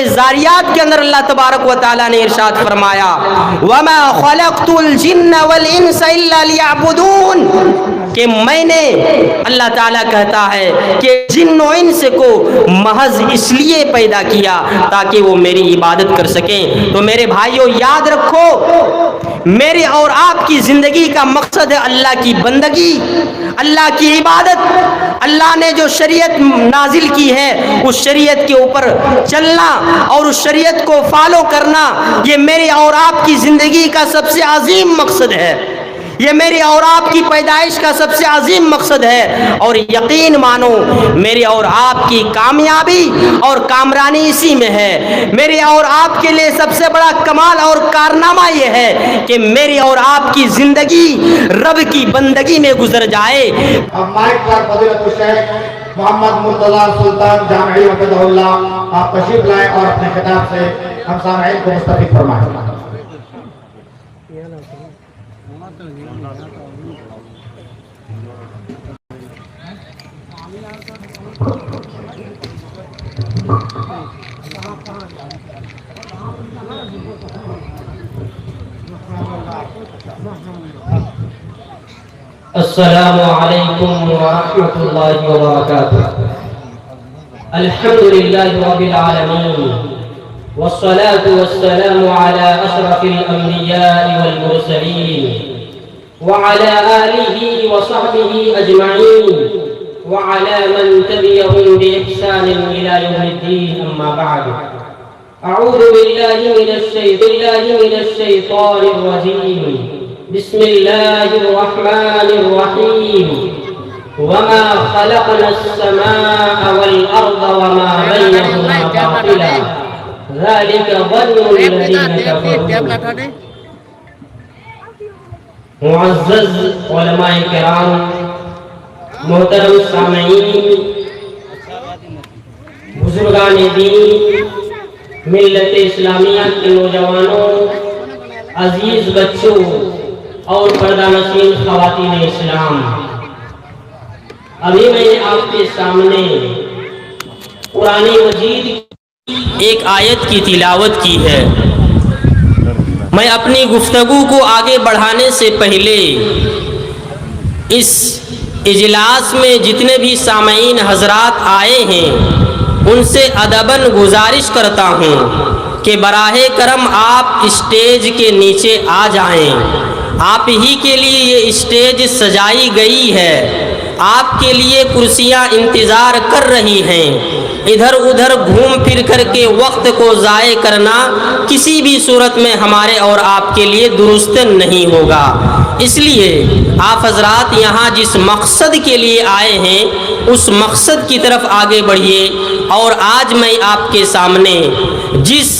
زاریات کے اندر اللہ تبارک و تعالیٰ نے ارشاد فرمایا وَمَا خَلَقْتُ الْجِنَّ وَالْإِنسَ إِلَّا لِيَعْبُدُونَ، کہ میں نے، اللہ تعالیٰ کہتا ہے کہ جن و انس کو محض اس لیے پیدا کیا تاکہ وہ میری عبادت کر سکیں۔ تو میرے بھائیوں یاد رکھو، میرے اور آپ کی زندگی کا مقصد ہے اللہ کی بندگی، اللہ کی عبادت۔ اللہ نے جو شریعت نازل کی ہے اس شریعت کے اوپر چلنا اور اس شریعت کو فالو کرنا، یہ میرے اور آپ کی زندگی کا سب سے عظیم مقصد ہے، یہ میری اور آپ کی پیدائش کا سب سے عظیم مقصد ہے۔ اور یقین مانو میری اور آپ کی کامیابی اور کامرانی اسی میں ہے۔ میری اور آپ کے لیے سب سے بڑا کمال اور کارنامہ یہ ہے کہ میری اور آپ کی زندگی رب کی بندگی میں گزر جائے۔ اب مائک پر فضیلت الشیخ محمد مرتضی سلطان جامعی وفدہ اللہ آپ تشریف لائیں اور اپنے خطاب سے ہم سامعین کو مستفید فرمائیں۔ السلام علیکم ورحمۃ اللہ وبرکاتہ۔ الحمدللہ رب العالمین والصلاة والسلام على اشرف الانبیاء والمرسلین وعلى آلہ وصحبہ اجمعین وعلى من تبعهم بإحسان إلى يوم الدين، أما بعد، أعوذ بالله من الشيطان الرجيم، بسم الله الرحمن الرحيم، وما خلقنا السماء والأرض وما بينهما باطلا ذلك ظن الذين كفروا۔ معزز علماء کرام، محترم سامعین، بزرگان دین، ملت اسلامیہ کے نوجوانوں، عزیز بچوں اور پردہ نشین خواتین اسلام، ابھی میں نے آپ کے سامنے قرآن مجید کی ایک آیت کی تلاوت کی ہے۔ میں اپنی گفتگو کو آگے بڑھانے سے پہلے اس اجلاس میں جتنے بھی سامعین حضرات آئے ہیں ان سے ادباً گزارش کرتا ہوں کہ براہ کرم آپ اسٹیج کے نیچے آ جائیں۔ آپ ہی کے لیے یہ اسٹیج سجائی گئی ہے، آپ کے لیے کرسیاں انتظار کر رہی ہیں۔ ادھر ادھر گھوم پھر کر کے وقت کو ضائع کرنا کسی بھی صورت میں ہمارے اور آپ کے لیے درست نہیں ہوگا۔ اس لیے آپ حضرات یہاں جس مقصد کے لیے آئے ہیں اس مقصد کی طرف آگے بڑھیے۔ اور آج میں آپ کے سامنے جس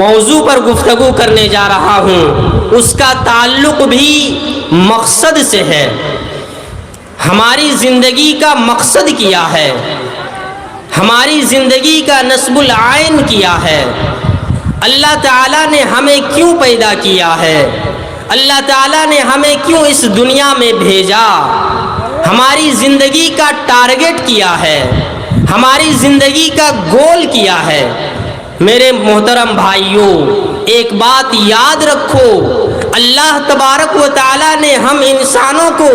موضوع پر گفتگو کرنے جا رہا ہوں اس کا تعلق بھی مقصد سے ہے۔ ہماری زندگی کا مقصد کیا ہے، ہماری زندگی کا نصب العین کیا ہے، اللہ تعالیٰ نے ہمیں کیوں پیدا کیا ہے، اللہ تعالیٰ نے ہمیں کیوں اس دنیا میں بھیجا، ہماری زندگی کا ٹارگٹ کیا ہے، ہماری زندگی کا گول کیا ہے۔ میرے محترم بھائیوں، ایک بات یاد رکھو، اللہ تبارک و تعالیٰ نے ہم انسانوں کو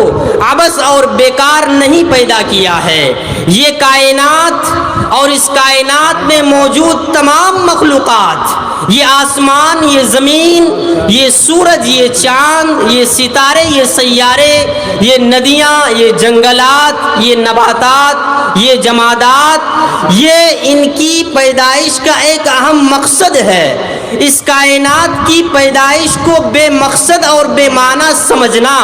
عبث اور بیکار نہیں پیدا کیا ہے۔ یہ کائنات اور اس کائنات میں موجود تمام مخلوقات، یہ آسمان، یہ زمین، یہ سورج، یہ چاند، یہ ستارے، یہ سیارے، یہ ندیاں، یہ جنگلات، یہ نباتات، یہ جمادات، یہ ان کی پیدائش کا ایک اہم مقصد ہے۔ اس کائنات کی پیدائش کو بے مقصد اور بے معنی سمجھنا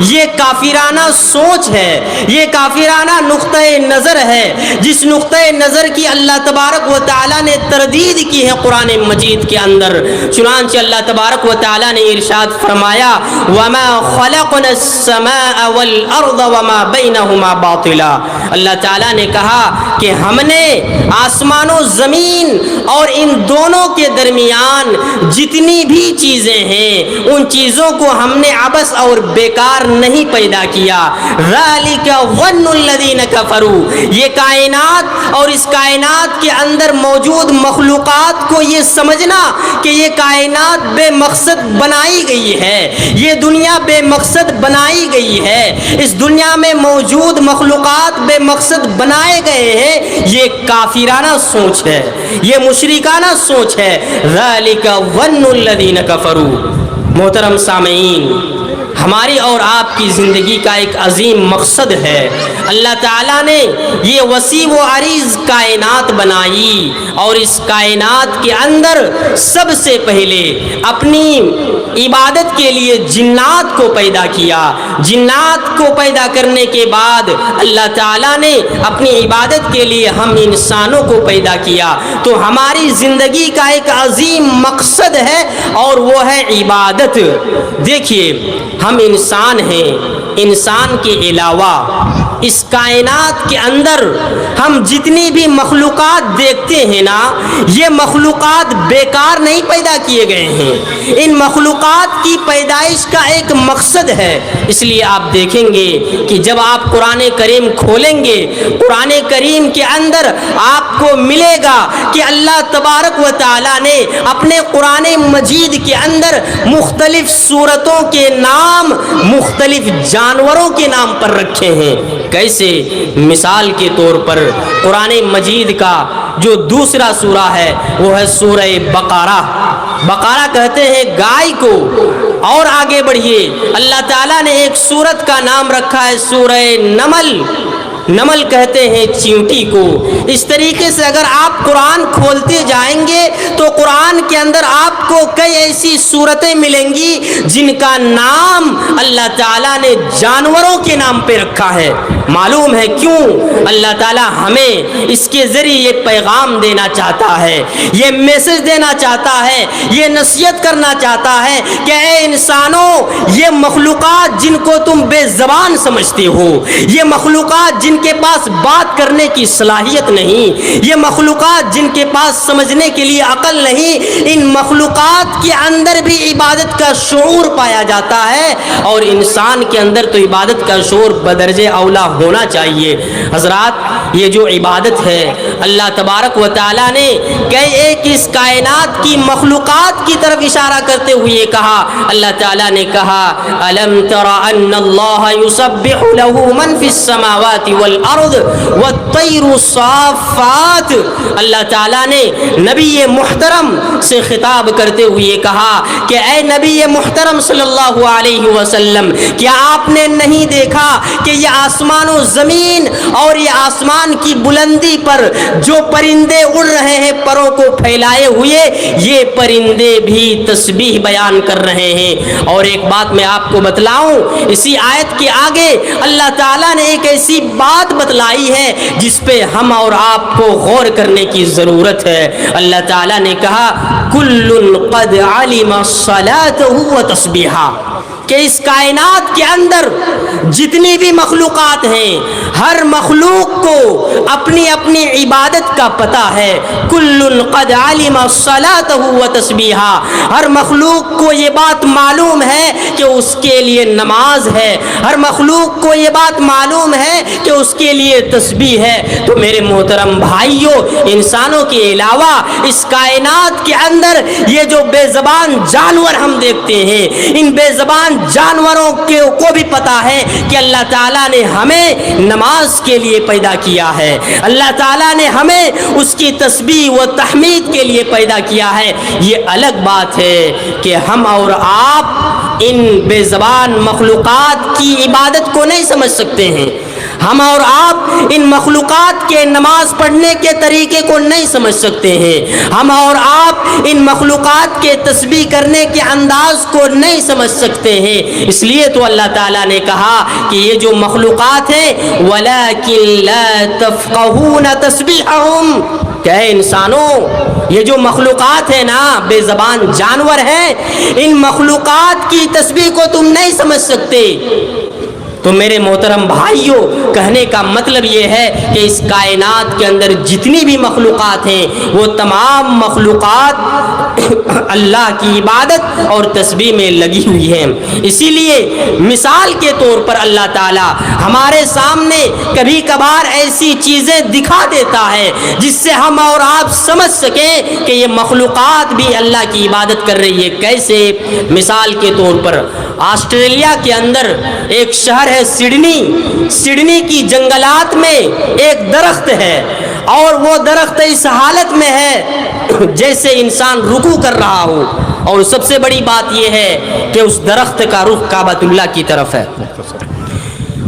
یہ کافرانہ سوچ ہے، یہ کافرانہ نقطۂ نظر ہے، جس نقطۂ نظر کی اللہ تبارک و تعالیٰ نے تردید کی ہے قرآن مجید مجید کے اندر، چنانچہ اللہ تبارک و تعالیٰ نے ارشاد فرمایا وَمَا خَلَقْنَا السَّمَاءَ وَالْأَرْضَ وَمَا بَيْنَهُمَا بَاطِلًا، اللہ تعالیٰ نے کہا کہ ہم نے آسمان و زمین اور ان دونوں کے درمیان جتنی بھی چیزیں ہیں ان چیزوں کو ہم نے عبث اور بیکار نہیں پیدا کیا۔ ذَلِكَ ظَنُّ الَّذِينَ كَفَرُوا، یہ کائنات اور اس کائنات کے اندر موجود مخلوقات کو یہ سمجھنا کہ یہ کائنات بے مقصد بنائی گئی ہے، یہ دنیا بے مقصد بنائی گئی ہے، اس دنیا میں موجود مخلوقات بے مقصد بنائے گئے ہیں، یہ کافرانہ سوچ ہے، یہ مشرکانہ سوچ ہے۔ ذَلِكَ ظَنُّ الَّذِينَ كَفَرُوا۔ محترم سامعین، ہماری اور آپ کی زندگی کا ایک عظیم مقصد ہے۔ اللہ تعالیٰ نے یہ وسیع و عریض کائنات بنائی اور اس کائنات کے اندر سب سے پہلے اپنی عبادت کے لیے جنات کو پیدا کیا۔ جنات کو پیدا کرنے کے بعد اللہ تعالیٰ نے اپنی عبادت کے لیے ہم انسانوں کو پیدا کیا۔ تو ہماری زندگی کا ایک عظیم مقصد ہے اور وہ ہے عبادت۔ دیکھیے، ہم انسان ہیں، انسان کے علاوہ اس کائنات کے اندر ہم جتنی بھی مخلوقات دیکھتے ہیں نا، یہ مخلوقات بیکار نہیں پیدا کیے گئے ہیں، ان مخلوقات کی پیدائش کا ایک مقصد ہے۔ اس لیے آپ دیکھیں گے کہ جب آپ قرآن کریم کھولیں گے، قرآن کریم کے اندر آپ کو ملے گا کہ اللہ تبارک و تعالیٰ نے اپنے قرآن مجید کے اندر مختلف صورتوں کے نام مختلف جانوروں کے نام پر رکھے ہیں۔ کیسے؟ مثال کے طور پر قرآن مجید کا جو دوسرا سورہ ہے وہ ہے سورہ بقرہ۔ بقرہ کہتے ہیں گائے کو۔ اور آگے بڑھیے، اللہ تعالیٰ نے ایک سورت کا نام رکھا ہے سورہ نمل۔ نمل کہتے ہیں چیونٹی کو۔ اس طریقے سے اگر آپ قرآن کھولتے جائیں گے تو قرآن کے اندر آپ کو کئی ایسی صورتیں ملیں گی جن کا نام اللہ تعالیٰ نے جانوروں کے نام پہ رکھا ہے۔ معلوم ہے کیوں؟ اللہ تعالیٰ ہمیں اس کے ذریعے یہ پیغام دینا چاہتا ہے، یہ میسج دینا چاہتا ہے، یہ نصیحت کرنا چاہتا ہے کہ اے انسانوں، یہ مخلوقات جن کو تم بے زبان سمجھتے ہو، یہ مخلوقات جن کے پاس بات کرنے کی صلاحیت نہیں، یہ مخلوقات جن کے پاس سمجھنے کے لیے عقل نہیں، ان مخلوقات کے اندر بھی عبادت کا شعور پایا جاتا ہے، اور انسان کے اندر تو عبادت کا شعور بدرجہ اولا ہونا چاہیے۔ حضرات، یہ جو عبادت ہے اللہ تبارک و تعالیٰ نے کئی ایک اس کائنات کی مخلوقات کی طرف اشارہ کرتے ہوئے کہا، اللہ تعالیٰ نے کہا أَلَمْ تَرَ أَنَّ اللَّهَ يُسَبِّحُ لَهُ مَنْ فِي السَّمَاوَاتِ وَالْأَرْضِ وَالطَّيْرُ صَافَّاتٍ۔ اللہ تعالیٰ نے نبی محترم سے خطاب کرتے ہوئے کہا کہ اے نبی محترم صلی اللہ علیہ وسلم، کیا آپ نے نہیں دیکھا کہ یہ آسمان و زمین اور یہ آسمان کی بلندی پر جو پرندے اڑ رہے ہیں پروں کو پھیلائے ہوئے، یہ پرندے بھی تسبیح بیان کر رہے ہیں۔ اور ایک بات میں آپ کو بتلاؤں، اسی آیت کے آگے اللہ تعالیٰ نے ایک ایسی بات بتلائی ہے جس پہ ہم اور آپ کو غور کرنے کی ضرورت ہے۔ اللہ تعالیٰ نے کہا کل قد علم صلاته وتسبیحہ، کہ اس کائنات کے اندر جتنی بھی مخلوقات ہیں ہر مخلوق کو اپنی اپنی عبادت کا پتہ ہے۔ کل قد علم صلاته وتسبیحہ، ہر مخلوق کو یہ بات معلوم ہے کہ اس کے لیے نماز ہے، ہر مخلوق کو یہ بات معلوم ہے کہ اس کے لیے تسبیح ہے۔ تو میرے محترم بھائیوں، انسانوں کے علاوہ اس کائنات کے اندر یہ جو بے زبان جانور ہم دیکھتے ہیں، ان بے زبان جانوروں کو بھی پتا ہے کہ اللہ تعالیٰ نے ہمیں نماز کے لیے پیدا کیا ہے، اللہ تعالیٰ نے ہمیں اس کی تسبیح و تحمید کے لیے پیدا کیا ہے۔ یہ الگ بات ہے کہ ہم اور آپ ان بے زبان مخلوقات کی عبادت کو نہیں سمجھ سکتے ہیں، ہم اور آپ ان مخلوقات کے نماز پڑھنے کے طریقے کو نہیں سمجھ سکتے ہیں، ہم اور آپ ان مخلوقات کے تسبیح کرنے کے انداز کو نہیں سمجھ سکتے ہیں۔ اس لیے تو اللہ تعالیٰ نے کہا کہ یہ جو مخلوقات ہیں وَلَكِن لَا تَفْقَهُونَ تَسْبِيحَهُمْ، کہ اے انسانوں، یہ جو مخلوقات ہیں نا، بے زبان جانور ہیں، ان مخلوقات کی تسبیح کو تم نہیں سمجھ سکتے۔ تو میرے محترم بھائیوں، کہنے کا مطلب یہ ہے کہ اس کائنات کے اندر جتنی بھی مخلوقات ہیں وہ تمام مخلوقات اللہ کی عبادت اور تسبیح میں لگی ہوئی ہیں۔ اسی لیے مثال کے طور پر اللہ تعالی ہمارے سامنے کبھی کبھار ایسی چیزیں دکھا دیتا ہے جس سے ہم اور آپ سمجھ سکیں کہ یہ مخلوقات بھی اللہ کی عبادت کر رہی ہے۔ کیسے؟ مثال کے طور پر آسٹریلیا کے اندر ایک شہر ہے سڈنی کی جنگلات میں ایک درخت ہے، اور وہ درخت اس حالت میں ہے جیسے انسان رکوع کر رہا ہو، اور سب سے بڑی بات یہ ہے کہ اس درخت کا رخ کعبۃ اللہ کی طرف ہے،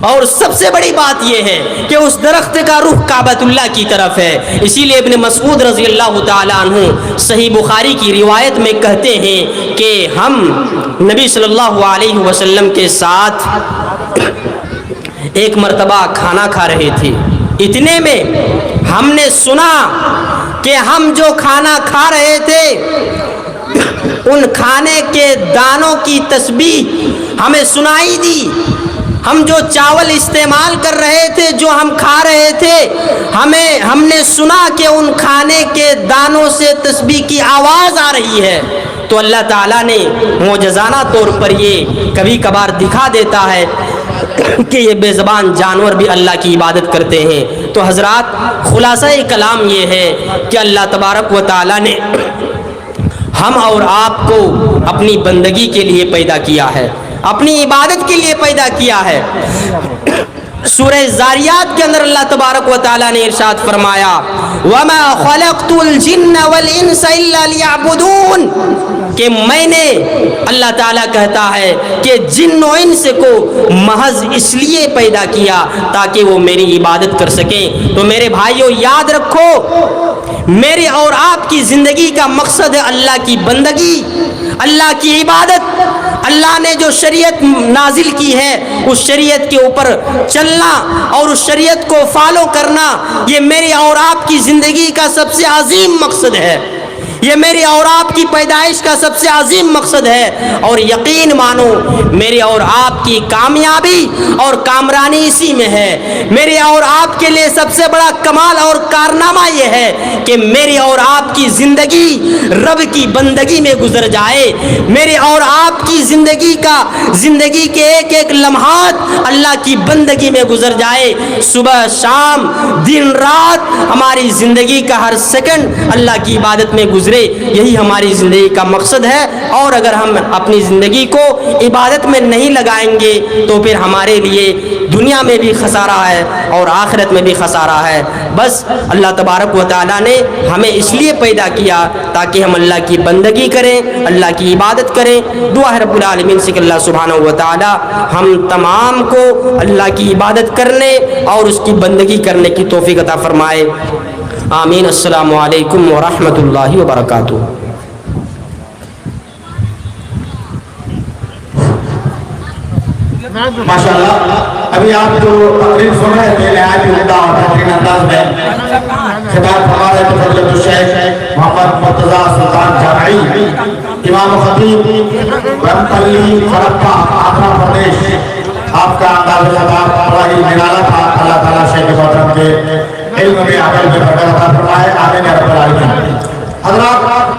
اور سب سے بڑی بات یہ ہے کہ اس درخت کا رخ کعبۃ اللہ کی طرف ہے۔ اسی لیے ابن مسعود رضی اللہ تعالی عنہ صحیح بخاری کی روایت میں کہتے ہیں کہ ہم نبی صلی اللہ علیہ وسلم کے ساتھ ایک مرتبہ کھانا کھا رہے تھے، اتنے میں ہم نے سنا کہ ہم جو کھانا کھا رہے تھے ان کھانے کے دانوں کی تسبیح ہمیں سنائی دی۔ ہم جو چاول استعمال کر رہے تھے، جو ہم کھا رہے تھے، ہم نے سنا کہ ان کھانے کے دانوں سے تسبیح کی آواز آ رہی ہے۔ تو اللہ تعالیٰ نے معجزانہ طور پر یہ کبھی کبھار دکھا دیتا ہے کہ یہ بے زبان جانور بھی اللہ کی عبادت کرتے ہیں۔ تو حضرات، خلاصہ کلام یہ ہے کہ اللہ تبارک و تعالیٰ نے ہم اور آپ کو اپنی بندگی کے لیے پیدا کیا ہے، اپنی عبادت کے لیے پیدا کیا ہے۔ سورہ زاریات کے اندر اللہ تبارک و تعالیٰ نے ارشاد فرمایا وَمَا خَلَقْتُ الْجِنَّ وَالْإِنسَ إِلَّا لِيَعْبُدُونَ، کہ میں نے، اللہ تعالیٰ کہتا ہے کہ جن و انس کو محض اس لیے پیدا کیا تاکہ وہ میری عبادت کر سکیں۔ تو میرے بھائیوں، یاد رکھو، میرے اور آپ کی زندگی کا مقصد ہے اللہ کی بندگی، اللہ کی عبادت۔ اللہ نے جو شریعت نازل کی ہے اس شریعت کے اوپر چلنا اور اس شریعت کو فالو کرنا، یہ میری اور آپ کی زندگی کا سب سے عظیم مقصد ہے، یہ میری اور آپ کی پیدائش کا سب سے عظیم مقصد ہے۔ اور یقین مانو، میری اور آپ کی کامیابی اور کامرانی اسی میں ہے۔ میرے اور آپ کے لیے سب سے بڑا کمال اور کارنامہ یہ ہے کہ میری اور آپ کی زندگی رب کی بندگی میں گزر جائے، میرے اور آپ کی زندگی کے ایک ایک لمحات اللہ کی بندگی میں گزر جائے، صبح شام دن رات ہماری زندگی کا ہر سیکنڈ اللہ کی عبادت میں گزرے، یہی ہماری زندگی کا مقصد ہے۔ اور اگر ہم اپنی زندگی کو عبادت میں نہیں لگائیں گے تو پھر ہمارے لیے دنیا میں بھی خسارہ ہے اور آخرت میں بھی خسارہ ہے۔ بس اللہ تبارک و تعالیٰ نے ہمیں اس لیے پیدا کیا تاکہ ہم اللہ کی بندگی کریں، اللہ کی عبادت کریں۔ دعا ہے رب العالمین سے کہ اللہ سبحانہ و تعالیٰ ہم تمام کو اللہ کی عبادت کرنے اور اس کی بندگی کرنے کی توفیق عطا فرمائے۔ آمین۔ السلام علیکم ورحمۃ اللہ وبرکاتہ۔ ماشاءاللہ، ابھی آپ جو تقریر سن رہے تھے نہایت عمدہ اور بہترین انداز میں خطاب فرما رہے تھے فضیلت الشیخ محمد مرتضیٰ سلطان جامعی، امام و خطیب برمپلی فرقہ آندھرا پردیش۔ آپ کا انداز خطاب بڑا ہی نرالا تھا۔ اللہ تعالیٰ شیخ محترم کے علم میں عمل میں برکت عطا فرمائے، آمین یا رب العالمین۔ حضرات